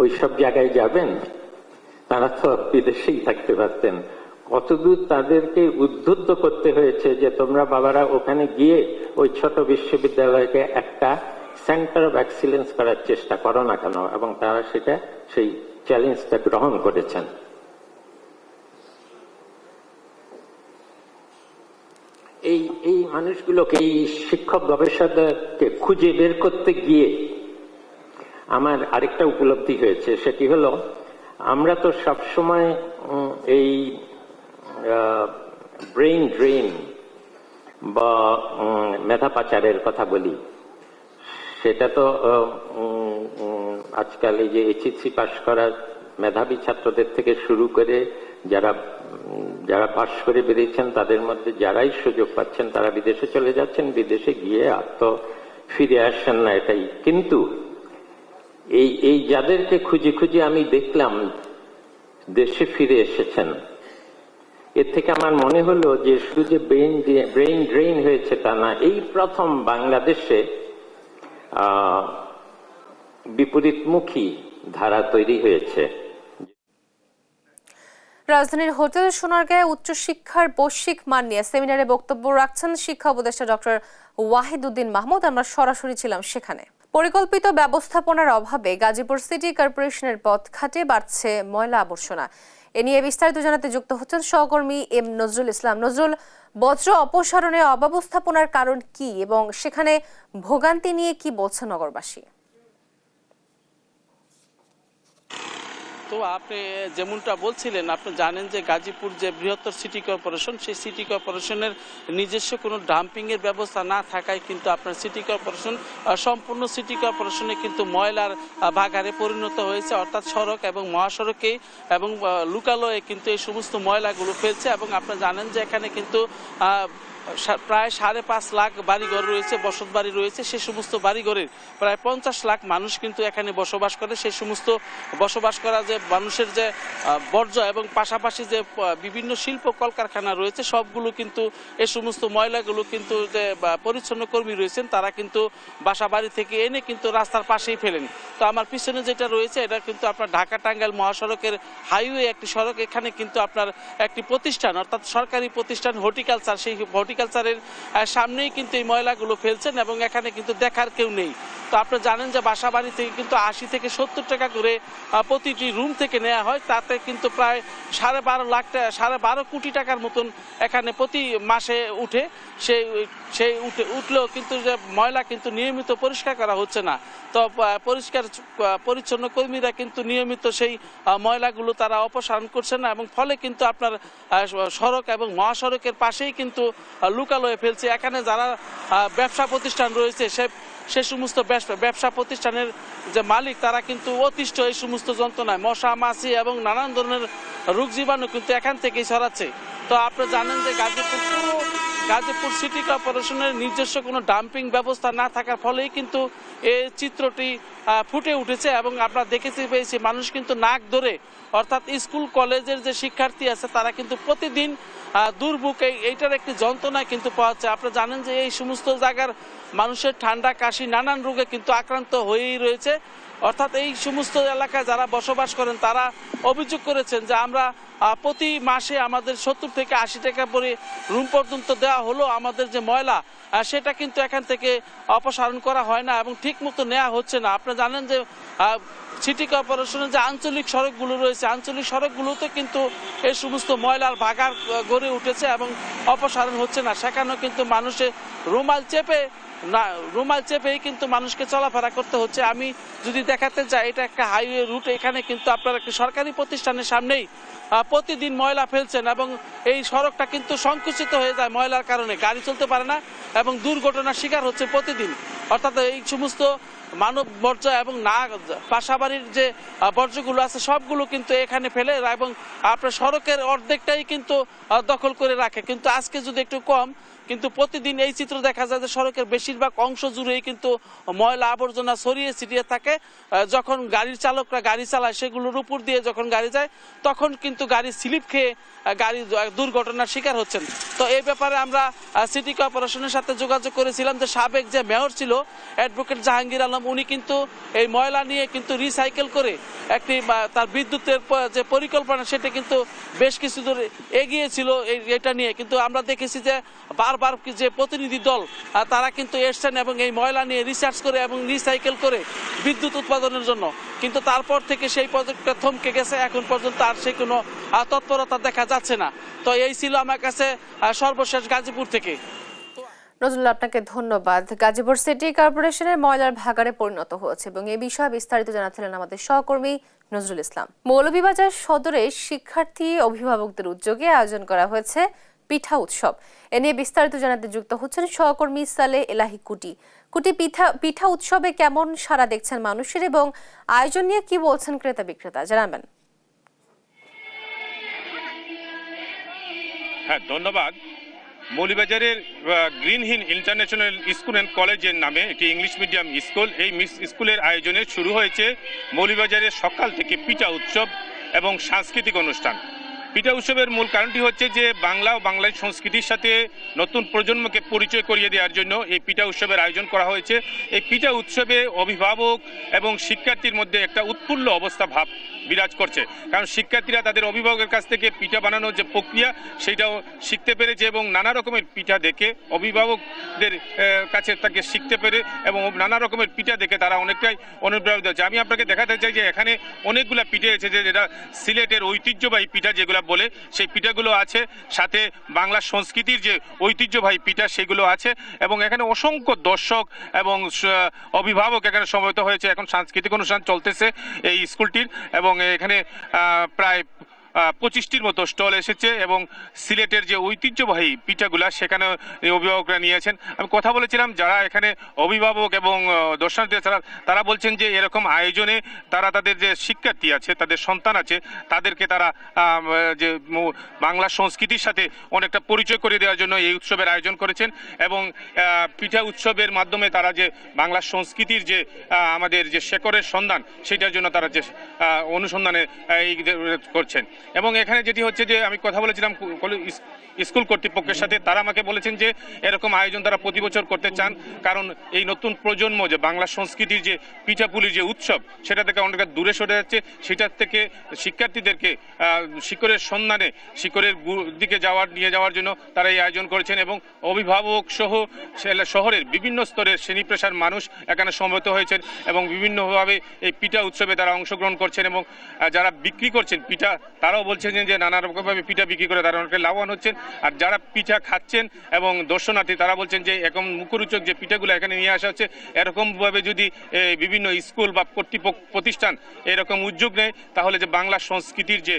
ওইসব জায়গায় যাবেন? তারা তো বিদেশেই থাকতে পারতেন। কতদূর তাদেরকে উদ্বুদ্ধ করতে হয়েছে যে তোমরা বাবারা ওখানে গিয়ে ওই ছোট বিশ্ববিদ্যালয়কে একটা সেন্টার অফ এক্সিলেন্স করার চেষ্টা করো না কেন, এবং তারা সেই চ্যালেঞ্জটা গ্রহণ করেছেন। এই মানুষগুলোকে, এই শিক্ষক গবেষকদেরকে খুঁজে বের করতে গিয়ে আমার আরেকটা উপলব্ধি হয়েছে, সেটি হলো আমরা তো সবসময় এই ব্রেইন ড্রেন বা মেধা পাচারের কথা বলি। সেটা তো আজকাল এই যে এইচএসসি পাশ করা মেধাবী ছাত্রদের থেকে শুরু করে যারা পাশ করে বেরিয়েছেন তাদের মধ্যে যারাই সুযোগ পাচ্ছেন তারা বিদেশে চলে যাচ্ছেন, বিদেশে গিয়ে আর তো ফিরে আসছেন না, এটাই। কিন্তু এই যাদেরকে খুঁজে খুঁজে আমি দেখলাম দেশে ফিরে এসেছেন, এর থেকে আমার মনে হলো যে শুধু যে ব্রেইন ড্রেন হয়েছে তা না, এই প্রথম বাংলাদেশে বিপরীতমুখী ধারা তৈরি হয়েছে। রাজধানীর হোটেল সোনারগাঁয়ে উচ্চশিক্ষার বৈশ্বিক মান নিয়ে সেমিনারে বক্তব্য রাখছেন শিক্ষা উপদেষ্টা ডক্টর ওয়াহিদুদ্দিন মাহমুদ। আমরা সরাসরি ছিলাম সেখানে। পরিকল্পিত ব্যবস্থাপনার অভাবে গাজীপুর সিটি কর্পোরেশনের পথঘাটে বাড়ছে ময়লা আবর্জনা। এ নিয়ে বিস্তারিত জানাতে যুক্ত হচ্ছেন সহকর্মী এম নজরুল ইসলাম। নজরুল, বজ্র অপসারণে অব্যবস্থাপনার কারণ কি এবং সেখানে ভোগান্তি নিয়ে কি বলছে নগরবাসী? তো আপনি যেমনটা বলছিলেন, আপনি জানেন যে গাজীপুর যে বৃহত্তর সিটি কর্পোরেশন, সেই সিটি কর্পোরেশনের নিজস্ব কোনো ডাম্পিংয়ের ব্যবস্থা না থাকায় কিন্তু আপনার সিটি কর্পোরেশন সম্পূর্ণ সিটি কর্পোরেশনে কিন্তু ময়লার ভাগারে পরিণত হয়েছে, অর্থাৎ সড়ক এবং মহাসড়কে এবং লোকালয়ে কিন্তু এই সমস্ত ময়লাগুলো ফেলছে। এবং আপনারা জানেন যে এখানে কিন্তু প্রায় 5.5 লাখ বাড়িঘর রয়েছে, বসত বাড়ি রয়েছে। সেই সমস্ত বাড়িঘরের প্রায় 50 লাখ মানুষ কিন্তু এখানে বসবাস করে। সেই সমস্ত বসবাস করা যে মানুষের যে বর্জ্য এবং পাশাপাশি যে বিভিন্ন শিল্প কলকারখানা রয়েছে, সবগুলো কিন্তু এই সমস্ত ময়লাগুলো কিন্তু যে পরিচ্ছন্ন কর্মী রয়েছেন তারা কিন্তু বাসা বাড়ি থেকে এনে কিন্তু রাস্তার পাশেই ফেলেন। তো আমার পিছনে যেটা রয়েছে এটা কিন্তু আপনার ঢাকা টাঙ্গাইল মহাসড়কের হাইওয়ে একটি সড়ক। এখানে কিন্তু আপনার একটি প্রতিষ্ঠান, অর্থাৎ সরকারি প্রতিষ্ঠান হর্টিকালচার, সেই হর্টিকালচারের সামনেই কিন্তু এই ময়লাগুলো ফেলছেন এবং এখানে কিন্তু দেখার কেউ নেই। তো আপনি জানেন যে বাসা বাড়ি থেকে কিন্তু 80 থেকে 70 টাকা করে প্রতিটি রুম থেকে নেওয়া হয়, তাতে কিন্তু প্রায় 12.5 কোটি টাকার মতন এখানে প্রতি মাসে উঠে। সেই উঠলেও কিন্তু যে ময়লা কিন্তু নিয়মিত পরিষ্কার করা হচ্ছে না। তো পরিষ্কার পরিচ্ছন্ন কর্মীরা কিন্তু নিয়মিত সেই ময়লাগুলো তারা অপসারণ করছে না, এবং ফলে কিন্তু আপনার সড়ক এবং মহাসড়কের পাশেই কিন্তু লোকালয়ে ফেলছে। এখানে যারা ব্যবসা প্রতিষ্ঠান রয়েছে সে সমস্ত ব্যবসা প্রতিষ্ঠানের যে মালিক তারা কিন্তু অতিষ্ঠ এই সমস্ত যন্ত্রণায়। মশা মাছি এবং নানান ধরনের রোগ জীবাণু কিন্তু এখান থেকেই ছড়াচ্ছে। তো আপনারা জানেন যে গাজীপুর সিটি কর্পোরেশনের নিজস্ব কোনো ডাম্পিং ব্যবস্থা না থাকার ফলেই কিন্তু এই চিত্রটি ফুটে উঠেছে। এবং আমরা পেয়েছি মানুষ কিন্তু নাক ধরে, অর্থাৎ স্কুল কলেজের যে শিক্ষার্থী আছে তারা কিন্তু প্রতিদিন দুর্ভোগ এইটার একটি যন্ত্রণায় কিন্তু পাওয়াচ্ছে। আপনারা জানেন যে এই সমস্ত জায়গার মানুষের ঠান্ডা কাশি নানান রোগে কিন্তু আক্রান্ত হয়েই রয়েছে। অর্থাৎ এই সমস্ত এলাকায় যারা বসবাস করেন তারা অভিযোগ করেছেন যে আমরা প্রতি মাসে আমাদের 70 থেকে 80 টাকা করে রুম পর্যন্ত দেওয়া হলো, আমাদের যে ময়লা সেটা কিন্তু এখান থেকে অপসারণ করা হয় না এবং ঠিক মতো নেওয়া হচ্ছে না। আপনারা জানেন যে সিটি কর্পোরেশনের যে আঞ্চলিক সড়কগুলো রয়েছে, আঞ্চলিক সড়কগুলোতে কিন্তু এই সমস্ত ময়লার ভাগার গড়ে উঠেছে এবং অপসারণ হচ্ছে না। সেখানেও কিন্তু মানুষের রুমাল চেপেই কিন্তু মানুষকে চলাফেরা করতে হচ্ছে। আমি যদি দেখাতে চাই, এটা একটা হাইওয়ে রুট, এখানে কিন্তু আপনার একটা সরকারি প্রতিষ্ঠানের সামনেই প্রতিদিন ময়লা ফেলছেন এবং এই সড়কটা কিন্তু সংকুচিত হয়ে যায় ময়লার কারণে, গাড়ি চলতে পারে না এবং দুর্ঘটনার শিকার হচ্ছে প্রতিদিন। অর্থাৎ এই সমস্ত মানব বর্জ্য এবং বাসাবাড়ির যে বর্জ্যগুলো আছে সবগুলো কিন্তু এখানে ফেলে এবং আপনার সড়কের অর্ধেকটাই কিন্তু দখল করে রাখে। কিন্তু আজকে যদি একটু কম, কিন্তু প্রতিদিন এই চিত্র দেখা যায় যে সড়কের বেশিরভাগ অংশ জুড়েই কিন্তু ময়লা আবর্জনা ছড়িয়ে ছিটিয়ে থাকে। যখন গাড়ির চালকরা গাড়ি চালায় সেগুলোর উপর দিয়ে যখন গাড়ি যায় তখন কিন্তু গাড়ি স্লিপ খেয়ে গাড়ি দুর্ঘটনার শিকার হচ্ছেন। তো এই ব্যাপারে আমরা সিটি কর্পোরেশনের সাথে যোগাযোগ করেছিলাম যে সাবেক যে মেয়র ছিল অ্যাডভোকেট জাহাঙ্গীর আলম, উনি কিন্তু এই ময়লা নিয়ে কিন্তু রিসাইকেল করে একটি তার বিদ্যুতের যে পরিকল্পনা সেটা কিন্তু বেশ কিছু দূর এগিয়েছিল এটা নিয়ে। কিন্তু আমরা দেখেছি যে বারবার যে প্রতিনিধি দল তারা কিন্তু এসছেন এবং এই ময়লা নিয়ে রিসার্চ করে এবং রিসাইকেল করে বিদ্যুৎ উৎপাদনের জন্য, কিন্তু তারপর থেকে সেই প্রজেক্টটা থমকে গেছে। এখন পর্যন্ত আর সেই কোনো তৎপরতা দেখা যাচ্ছে না। তো এই ছিল আমার কাছে সর্বশেষ গাজীপুর থেকে। নজরুল, আপনাকে ধন্যবাদ। গাজীপুর সিটি কর্পোরেশনের ময়লার ভাগাড়ে পরিণত হয়েছে এবং এই বিষয়ে বিস্তারিত জানাচ্ছিলেন আমাদের সহকর্মী নজরুল ইসলাম। মৌলভীবাজার সদরে শিক্ষার্থী অভিভাবকদের উদ্যোগে আয়োজন করা হয়েছে পিঠা উৎসব। এ নিয়ে বিস্তারিত জানাতে যুক্ত হচ্ছেন সহকর্মী সালে এলাহি কুটি। পিঠা উৎসবে কেমন সাড়া দেখছেন মানুষের এবং আয়োজন নিয়ে কি বলছেন ক্রেতা বিক্রেতা, জানাবেন। হ্যাঁ, ধন্যবাদ। মৌলভীবাজারের green hill international school and কলেজের নামে একটি ইংলিশ মিডিয়াম স্কুল, এই স্কুলের আয়োজনে শুরু হয়েছে মৌলভীবাজারের সকাল থেকে পিঠা উৎসব এবং সাংস্কৃতিক অনুষ্ঠান। পিঠা উৎসবের মূল কারণটি হচ্ছে যে বাংলা ও বাংলার সংস্কৃতির সাথে নতুন প্রজন্মকে পরিচয় করিয়ে দেওয়ার জন্য এই পিঠা উৎসবের আয়োজন করা হয়েছে। এই পিঠা উৎসবে অভিভাবক এবং শিক্ষার্থীর মধ্যে একটা উৎফুল্ল অবস্থা ভাব বিরাজ করছে, কারণ শিক্ষার্থীরা তাদের অভিভাবকের কাছ থেকে পিঠা বানানোর যে প্রক্রিয়া সেটাও শিখতে পেরেছে এবং নানা রকমের পিঠা দেখে অভিভাবকদের কাছে তাকে শিখতে পেরে এবং নানা রকমের পিঠা দেখে তারা অনেকটাই অনুপ্রাণিত হচ্ছে। আমি আপনাকে দেখাতে চাই যে এখানে অনেকগুলো পিঠে এসেছে, যেটা সিলেটের ঐতিহ্যবাহী পিঠা যেগুলো বলে সেই পিঠাগুলো আছে, সাথে বাংলা সংস্কৃতির যে ঐতিহ্যবাহী পিঠা সেগুলো আছে এবং এখানে অসংখ্য দর্শক এবং অভিভাবক এখানে সমবেত হয়েছে। এখন সাংস্কৃতিক অনুষ্ঠান চলতেছে এই স্কুলটির এবং এখানে প্রায় 25টির মতো স্টল এসেছে এবং সিলেটের যে ঐতিহ্যবাহী পিঠাগুলা সেখানে অভিভাবকরা নিয়েছেন। আমি কথা বলেছিলাম যারা এখানে অভিভাবক এবং দর্শনার্থী তারা বলছেন যে এরকম আয়োজনে তারা তাদের যে শিক্ষার্থী আছে, তাদের সন্তান আছে, তাদেরকে তারা যে বাংলা সংস্কৃতির সাথে অনেকটা পরিচয় করে দেওয়ার জন্য এই উৎসবের আয়োজন করেছেন এবং পিঠা উৎসবের মাধ্যমে তারা যে বাংলা সংস্কৃতির যে আমাদের যে শেকড়ের সন্ধান সেটার জন্য তারা যে অনুসন্ধানে করছেন। এবং এখানে যেটি হচ্ছে যে আমি কথা বলেছিলাম স্কুল কর্তৃপক্ষের সাথে, তারা আমাকে বলেছেন যে এরকম আয়োজন তারা প্রতি বছর করতে চান, কারণ এই নতুন প্রজন্ম যে বাংলা সংস্কৃতির যে পিঠাপুলির যে উৎসব সেটা থেকে অনেকটা দূরে সরে যাচ্ছে, সেটার থেকে শিক্ষার্থীদেরকে শিকড়ের সন্ধানে শিকড়ের দিকে নিয়ে যাওয়ার জন্য তারা এই আয়োজন করেছেন এবং অভিভাবক সহ শহরের বিভিন্ন স্তরের শ্রেণী পেশার মানুষ এখানে সমবেত হয়েছেন এবং বিভিন্নভাবে এই পিঠা উৎসবে তারা অংশগ্রহণ করছেন এবং যারা বিক্রি করছেন পিঠা তারাও বলছেন যে নানা রকমভাবে পিঠা বিক্রি করে তারা অনেকে লাভবান হচ্ছেন। আর যারা পিঠা খাচ্ছেন এবং দর্শনার্থী তারা বলছেন যে এরকম মুখরোচক যে পিঠাগুলো এখানে নিয়ে আসা হচ্ছে, এরকমভাবে যদি বিভিন্ন স্কুল বা কর্তৃপক্ষ প্রতিষ্ঠান এরকম উদ্যোগ নেয় তাহলে যে বাংলা সংস্কৃতির যে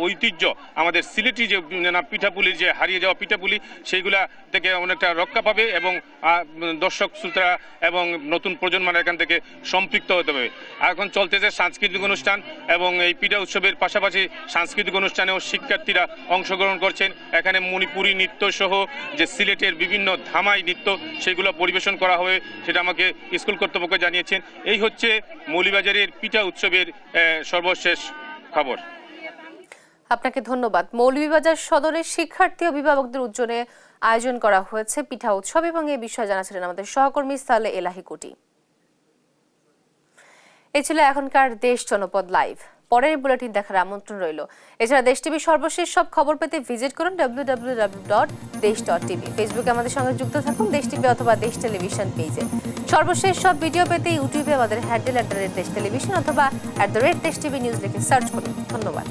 ঐতিহ্য আমাদের সিলেটি যে পিঠাপুলির যে হারিয়ে যাওয়া পিঠাপুলি সেইগুলা থেকে অনেকটা রক্ষা পাবে এবং দর্শক শ্রোতা এবং নতুন প্রজন্মের এখান থেকে সম্পৃক্ত হতে হবে। এখন চলতেছে সাংস্কৃতিক অনুষ্ঠান এবং এই পিঠা উৎসবের পাশাপাশি সাংস্কৃতিক অনুষ্ঠানেও শিক্ষার্থীরা অংশগ্রহণ করছেন। এখানে মণিপুরী নৃত্য সহ যে সিলেটের বিভিন্ন ধামাই নৃত্য সেগুলো পরিবেশন করা হবে, সেটা আমাকে স্কুল কর্তৃপক্ষ জানিয়েছেন। এই হচ্ছে মৌলভীবাজারের পিঠা উৎসবের সর্বশেষ খবর। আপনাকে ধন্যবাদ। মৌলভীবাজার সদরের শিক্ষার্থী অভিভাবকদের উদ্যোগে আয়োজন করা হয়েছে পিঠা উৎসব এবং এই বিষয়ে জানাচ্ছিলেন আমাদের সহকর্মী সালে এলাহি কুটি। এই ছিল এখনকার দেশ জনপদ লাইভ। পরের বুলেটিন দেখার আমন্ত্রণ রইল। এছাড়া দেশ টিভি সর্বশেষ সব খবর পেতে ভিজিট করুন www.desh.tv। ফেসবুকে আমাদের সঙ্গে যুক্ত থাকুন দেশ টিভি অথবা দেশ টেলিভিশন পেজে। সর্বশেষ সব ভিডিও পেতে ইউটিউবে আমাদের হ্যান্ডেল @দেশ টেলিভিশন অথবা @দেশ টিভি নিউজ লিখে সার্চ করুন। ধন্যবাদ।